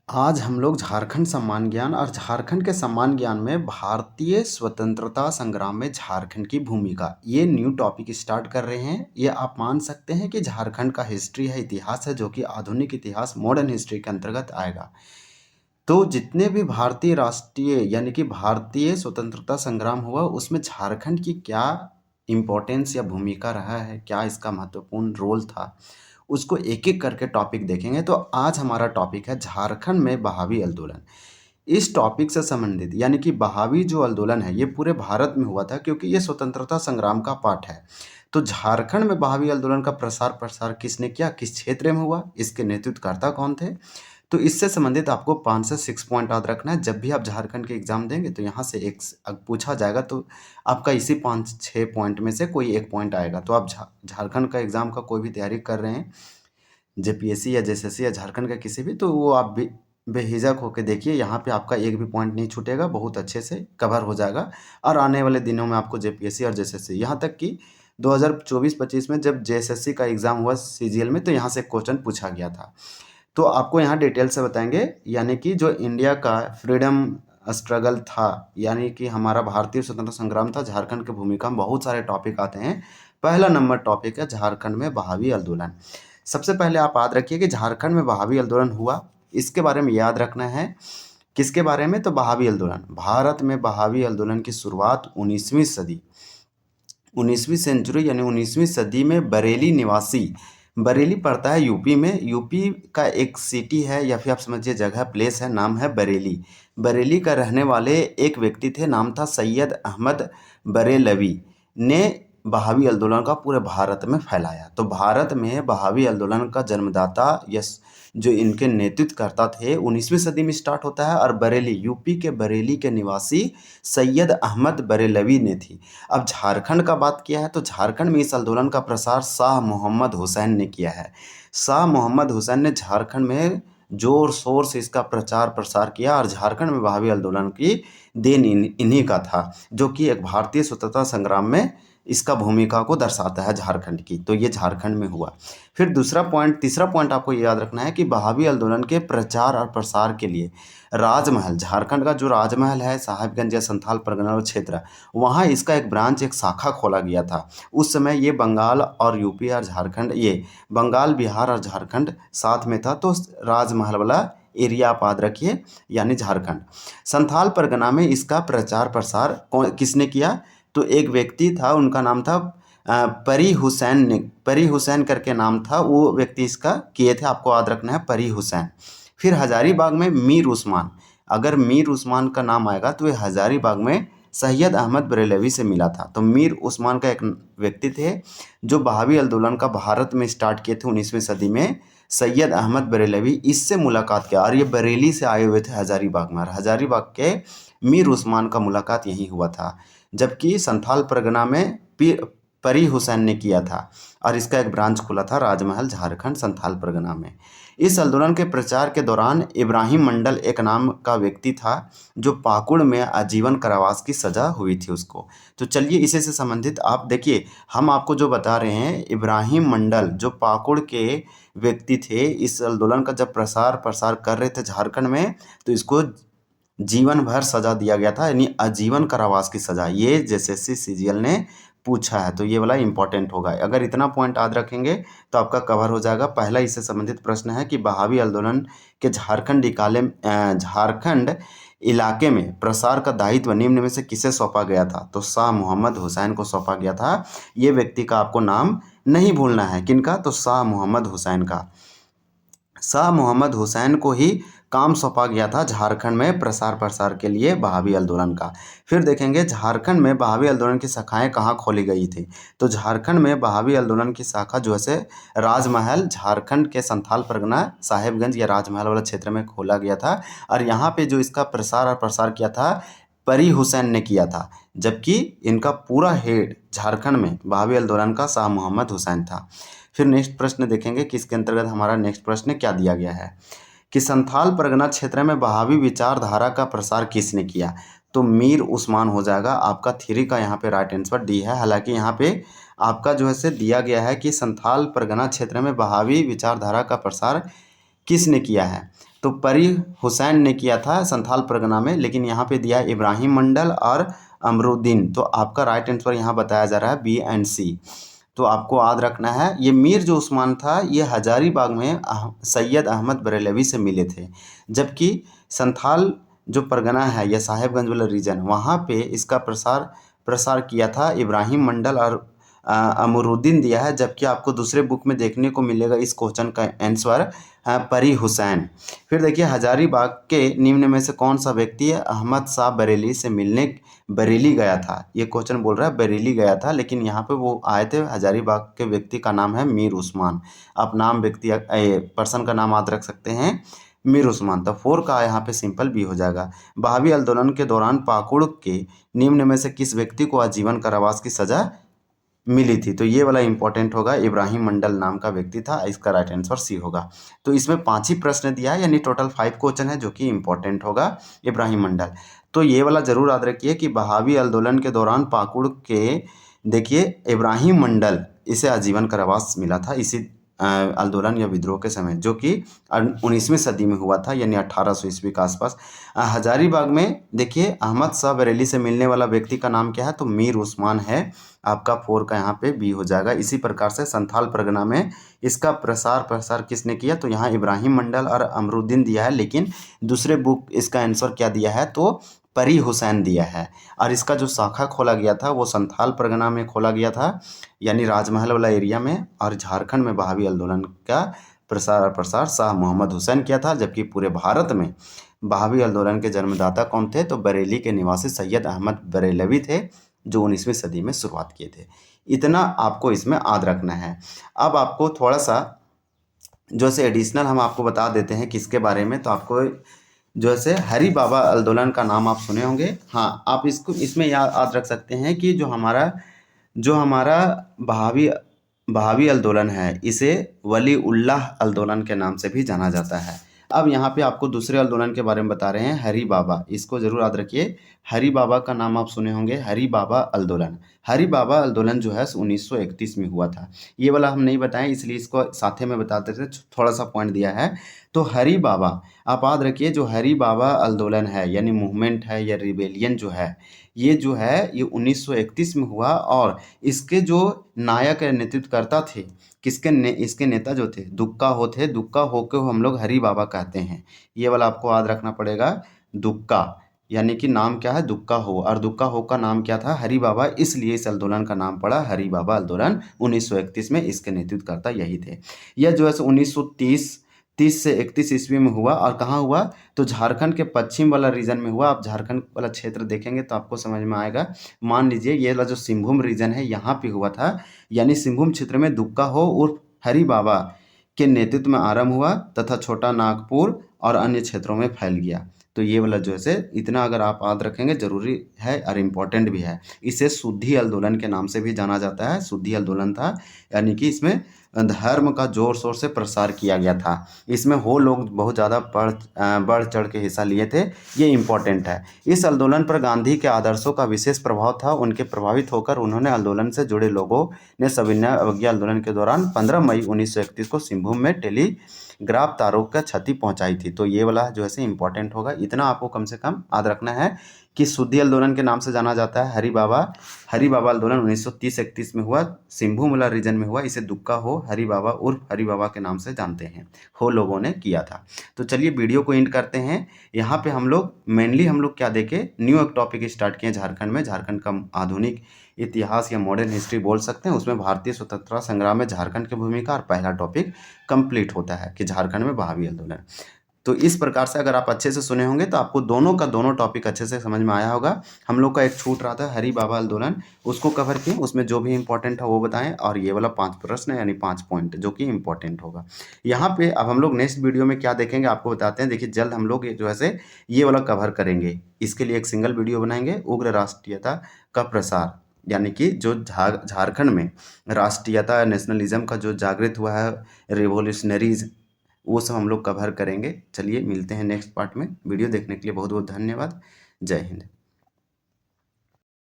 आज हम लोग झारखंड सम्मान ज्ञान और झारखंड के सम्मान ज्ञान में भारतीय स्वतंत्रता संग्राम में झारखंड की भूमिका ये न्यू टॉपिक स्टार्ट कर रहे हैं। ये आप मान सकते हैं कि झारखंड का हिस्ट्री है, इतिहास है, जो कि आधुनिक इतिहास मॉडर्न हिस्ट्री के अंतर्गत आएगा। तो जितने भी भारतीय राष्ट्रीय यानी कि भारतीय स्वतंत्रता संग्राम हुआ उसमें झारखंड की क्या इम्पोर्टेंस या भूमिका रहा है, क्या इसका महत्वपूर्ण रोल था, उसको एक एक करके टॉपिक देखेंगे। तो आज हमारा टॉपिक है झारखंड में बहावी आंदोलन। इस टॉपिक से संबंधित यानी कि बहावी जो आंदोलन है ये पूरे भारत में हुआ था, क्योंकि ये स्वतंत्रता संग्राम का पार्ट है। तो झारखंड में बहावी आंदोलन का प्रसार प्रसार किसने किया, किस क्षेत्र में हुआ, इसके नेतृत्वकर्ता कौन थे, तो इससे संबंधित आपको 5 से 6 पॉइंट याद रखना है। जब भी आप झारखंड के एग्जाम देंगे तो यहाँ से एक पूछा जाएगा तो आपका इसी 5-6 पॉइंट में से कोई एक पॉइंट आएगा। तो आप झारखंड का एग्जाम का कोई भी तैयारी कर रहे हैं, जेपीएससी या जेएसएससी या झारखंड का किसी भी, तो वो आप भी बेहिजक होकर देखिए, यहाँ पे आपका एक भी पॉइंट नहीं छूटेगा, बहुत अच्छे से कवर हो जाएगा। और आने वाले दिनों में आपको जेपीएससी और जेएसएससी, यहाँ तक कि 2024-25 में जब जेएसएससी का एग्ज़ाम हुआ सीजीएल में, तो यहाँ से क्वेश्चन पूछा गया था। तो आपको यहाँ डिटेल से बताएंगे, यानी कि जो इंडिया का फ्रीडम स्ट्रगल था, यानी कि हमारा भारतीय स्वतंत्रता संग्राम था, झारखंड की भूमिका में बहुत सारे टॉपिक आते हैं। पहला नंबर टॉपिक है झारखंड में बहावी आंदोलन। सबसे पहले आप याद रखिए कि झारखंड में बहावी आंदोलन हुआ, इसके बारे में याद रखना है। किसके बारे में, तो बहावी आंदोलन। भारत में बहावी आंदोलन की शुरुआत 19वीं सदी 19वीं सेंचुरी यानी 19वीं सदी में बरेली निवासी, बरेली पड़ता है यूपी में, यूपी का एक सिटी है या फिर आप समझिए जगह, प्लेस है, नाम है बरेली। बरेली का रहने वाले एक व्यक्ति थे, नाम था सैयद अहमद बरेलवी, ने बहावी आंदोलन का पूरे भारत में फैलाया। तो भारत में बहावी आंदोलन का जन्मदाता यस जो इनके नेतृत्वकर्ता थे 19वीं सदी में स्टार्ट होता है, और बरेली यूपी के बरेली के निवासी सैयद अहमद बरेलवी ने थी। अब झारखंड का बात किया है तो झारखंड में इस आंदोलन का प्रसार शाह मोहम्मद हुसैन ने किया है। शाह मोहम्मद हुसैन ने झारखंड में जोर शोर से इसका प्रचार प्रसार किया, और झारखंड में बहावी आंदोलन की देन इन्हीं का था, जो कि एक भारतीय स्वतंत्रता संग्राम में इसका भूमिका को दर्शाता है झारखंड की। तो ये झारखंड में हुआ। फिर तीसरा पॉइंट आपको ये याद रखना है कि बहावी आंदोलन के प्रचार और प्रसार के लिए राजमहल, झारखंड का जो राजमहल है साहिबगंज या संथाल परगना क्षेत्र, वहाँ इसका एक ब्रांच, एक शाखा खोला गया था। उस समय ये बंगाल और यूपी और झारखंड, ये बंगाल, बिहार और झारखंड साथ में था, तो राजमहल वाला एरिया आप याद रखिए, यानी झारखंड। संथाल परगना में इसका प्रचार प्रसार किसने किया, तो एक व्यक्ति था, उनका नाम था परी हुसैन ने, परी हुसैन करके नाम था, वो व्यक्ति इसका किए थे, आपको याद रखना है परी हुसैन। फिर हजारीबाग में मीर उस्मान, अगर मीर उस्मान का नाम आएगा तो ये हजारीबाग में सैयद अहमद बरेलवी से मिला था। तो मीर उस्मान का एक व्यक्ति थे जो बहावी आंदोलन का भारत में स्टार्ट किए थे 19वीं सदी में। सैयद अहमद बरेलवी इससे मुलाकात किया, और ये बरेली से आए हुए थे हजारीबाग में, और हजारीबाग के मीर उस्मान का मुलाकात यहीं हुआ था। जबकि संथाल परगना में परी हुसैन ने किया था, और इसका एक ब्रांच खुला था राजमहल, झारखंड, संथाल परगना में। इस आंदोलन के प्रचार के दौरान इब्राहिम मंडल एक नाम का व्यक्ति था, जो पाकुड़ में आजीवन कारावास की सजा हुई थी उसको। तो चलिए इसी से संबंधित आप देखिए, हम आपको जो बता रहे हैं, इब्राहिम मंडल जो पाकुड़ के व्यक्ति थे, इस आंदोलन का जब प्रसार प्रसार कर रहे थे झारखंड में, तो इसको जीवन भर सजा दिया गया था, यानी आजीवन कारावास की सजा। ये जेएसएससी सीजीएल ने पूछा है, तो ये वाला इंपॉर्टेंट होगा। अगर इतना पॉइंट याद रखेंगे तो आपका कवर हो जाएगा। पहला इससे संबंधित प्रश्न है कि बहावी आंदोलन के झारखंड इलाके में प्रसार का दायित्व निम्न में से किसे सौंपा गया था, तो शाह मोहम्मद हुसैन को सौंपा गया था। ये व्यक्ति का आपको नाम नहीं भूलना है, किनका, तो शाह मोहम्मद हुसैन का। शाह मोहम्मद हुसैन को ही काम सौंपा गया था झारखंड में प्रसार प्रसार के लिए बहावी आंदोलन का। फिर देखेंगे झारखंड में बहावी आंदोलन की शाखाएं कहाँ खोली गई थी, तो झारखंड में बहावी आंदोलन की शाखा जो है राजमहल, झारखंड के संथाल परगना साहेबगंज या राजमहल वाला क्षेत्र में खोला गया था, और यहाँ पे जो इसका प्रसार और प्रसार किया था परी हुसैन ने किया था। जबकि इनका पूरा हेड झारखंड में बहावी आंदोलन का शाह मोहम्मद हुसैन था। फिर नेक्स्ट प्रश्न देखेंगे कि इसके अंतर्गत हमारा नेक्स्ट प्रश्न क्या दिया गया है कि संथाल परगना क्षेत्र में बहावी विचारधारा का प्रसार किसने किया, तो मीर उस्मान हो जाएगा। आपका थ्री का यहाँ पे राइट आंसर डी है। हालांकि यहाँ पे आपका जो है से दिया गया है कि संथाल परगना क्षेत्र में बहावी विचारधारा का प्रसार किसने किया है, तो परी हुसैन ने किया था संथाल परगना में, लेकिन यहाँ पे दिया है इब्राहिम मंडल और अमरुद्दीन। तो आपका राइट आंसर यहाँ बताया जा रहा है बी एंड सी। तो आपको याद रखना है ये मीर जो उस्मान था ये हजारीबाग में सैयद अहमद बरेलवी से मिले थे, जबकि संथाल जो परगना है या साहेबगंज वाला रीजन वहाँ पे इसका प्रसार किया था इब्राहिम मंडल और अमरुद्दीन दिया है। जबकि आपको दूसरे बुक में देखने को मिलेगा इस क्वेश्चन का आंसर परी हुसैन। फिर देखिए हजारीबाग के निम्न में से कौन सा व्यक्ति अहमद शाह बरेली से मिलने बरेली गया था। ये क्वेश्चन बोल रहा है बरेली गया था, लेकिन यहाँ पे वो आए थे हजारीबाग के व्यक्ति का नाम है मीर उस्मान। आप नाम व्यक्ति पर्सन का नाम याद रख सकते हैं मीर उस्मान। तो 4 का यहाँ पे सिंपल भी हो जाएगा। बहावी आंदोलन के दौरान पाकुड़ के निम्न में से किस व्यक्ति को आजीवन कारावास की सजा मिली थी। तो ये वाला इंपॉर्टेंट होगा, इब्राहिम मंडल नाम का व्यक्ति था, इसका राइट आंसर सी होगा। तो इसमें 5 ही प्रश्न दिया है, यानी टोटल 5 क्वेश्चन है जो कि इंपॉर्टेंट होगा इब्राहिम मंडल। तो ये वाला जरूर याद रखिए कि बहावी आंदोलन के दौरान पाकुड़ के देखिए इब्राहिम मंडल इसे आजीवन कारावास मिला था इसी आंदोलन या विद्रोह के समय, जो कि 19वीं सदी में हुआ था, यानी 1800 ईस्वी के आसपास। हजारीबाग में देखिए अहमद शाह बरेली से मिलने वाला व्यक्ति का नाम क्या है, तो मीर उस्मान है। आपका 4 का यहाँ पे बी हो जाएगा। इसी प्रकार से संथाल परगना में इसका प्रसार किसने किया, तो यहाँ इब्राहिम मंडल और अमरुद्दीन दिया है, लेकिन दूसरे बुक इसका आंसर क्या दिया है, तो परी हुसैन दिया है। और इसका जो शाखा खोला गया था वो संथाल परगना में खोला गया था, यानी राजमहल वाला एरिया में। और झारखंड में बहावी आंदोलन का प्रसार शाह मोहम्मद हुसैन किया था, जबकि पूरे भारत में बहावी आंदोलन के जन्मदाता कौन थे, तो बरेली के निवासी सैयद अहमद बरेलवी थे, जो 19वीं सदी में शुरुआत किए थे। इतना आपको इसमें याद रखना है। अब आपको थोड़ा सा जो से एडिशनल हम आपको बता देते हैं किसके बारे में। तो आपको जैसे हरी बाबा आंदोलन का नाम आप सुने होंगे। हाँ, आप इसको इसमें याद रख सकते हैं कि जो हमारा बहावी आंदोलन है इसे वली उल्लाह आंदोलन के नाम से भी जाना जाता है। अब यहाँ पे आपको दूसरे आंदोलन के बारे में बता रहे हैं, हरी बाबा। इसको जरूर याद रखिए, हरी बाबा का नाम आप सुने होंगे, हरी बाबा आंदोलन। हरी बाबा आंदोलन जो है 1931 में हुआ था। ये वाला हम नहीं बताएं, इसलिए इसको साथे में बताते थे, थोड़ा सा पॉइंट दिया है। तो हरी बाबा आप याद रखिए, जो हरी बाबा आंदोलन है यानी मूवमेंट है या रिबेलियन जो है, ये 1931 में हुआ। और इसके जो नायक नेतृत्वकर्ता थे, इसके नेता जो थे दुक्का हो थे। दुक्का हो के हम लोग हरी बाबा कहते हैं। ये वाला आपको याद रखना पड़ेगा, दुक्का यानी कि नाम क्या है, दुक्का हो। और दुक्का हो का नाम क्या था, हरी बाबा, इसलिए इस आंदोलन का नाम पड़ा हरी बाबा आंदोलन। 1931 में इसके नेतृत्वकर्ता यही थे। यह जो है 1930 से 31 ईस्वी में हुआ। और कहाँ हुआ, तो झारखंड के पश्चिम वाला रीजन में हुआ। आप झारखंड वाला क्षेत्र देखेंगे तो आपको समझ में आएगा। मान लीजिए ये वाला जो सिंहभूम रीजन है यहाँ पे हुआ था, यानी सिंहभूम क्षेत्र में दुक्का हो उर्फ हरी बाबा के नेतृत्व में आरंभ हुआ तथा छोटा नागपुर और अन्य क्षेत्रों में फैल गया। तो ये वाला जो है इतना अगर आप याद रखेंगे जरूरी है और इम्पोर्टेंट भी है। इसे शुद्धि आंदोलन के नाम से भी जाना जाता है। शुद्धि आंदोलन था, यानी कि इसमें धर्म का जोर शोर से प्रसार किया गया था। इसमें हो लोग बहुत ज़्यादा बढ़ चढ़ के हिस्सा लिए थे, ये इम्पोर्टेंट है। इस आंदोलन पर गांधी के आदर्शों का विशेष प्रभाव था। उनके प्रभावित होकर उन्होंने आंदोलन से जुड़े लोगों ने सविनय अवज्ञा आंदोलन के दौरान 15 मई 1931 को सिंहभूम में टेलीग्राफ तारों का क्षति पहुंचाई थी। तो ये वाला जो है इंपॉर्टेंट होगा। इतना आपको कम से कम याद रखना है कि शुद्धि आंदोलन के नाम से जाना जाता है हरी बाबा आंदोलन 1930-31 में हुआ, सिंहभूम वाला रीजन में हुआ। इसे दुक्का हो हरी बाबा उर्फ हरी बाबा के नाम से जानते हैं, हो लोगों ने किया था। तो चलिए वीडियो को एंड करते हैं। यहाँ पे हम लोग क्या देखे, न्यू एक टॉपिक स्टार्ट किए झारखंड में। झारखंड का आधुनिक इतिहास या मॉडर्न हिस्ट्री बोल सकते हैं। उसमें भारतीय स्वतंत्रता संग्राम में झारखंड की भूमिका और पहला टॉपिक कंप्लीट होता है कि झारखंड में बहावी आंदोलन। तो इस प्रकार से अगर आप अच्छे से सुने होंगे तो आपको दोनों का दोनों टॉपिक अच्छे से समझ में आया होगा। हम लोग का एक छूट रहा था हरी बाबा आंदोलन, उसको कवर किए, उसमें जो भी इंपॉर्टेंट है वो बताएं। और ये वाला 5 प्रश्न यानी 5 पॉइंट जो कि इंपॉर्टेंट होगा। यहाँ पे अब हम लोग नेक्स्ट वीडियो में क्या देखेंगे आपको बताते हैं। देखिए जल्द हम लोग जो है ये वाला कवर करेंगे। इसके लिए एक सिंगल वीडियो बनाएंगे, उग्र राष्ट्रीयता का प्रसार, यानी कि जो झारखंड में राष्ट्रीयता नेशनलिज्म का जो जागृत हुआ है, रिवोल्यूशनरीज, वो सब हम लोग कवर करेंगे। चलिए मिलते हैं नेक्स्ट पार्ट में। वीडियो देखने के लिए बहुत बहुत धन्यवाद। जय हिंद।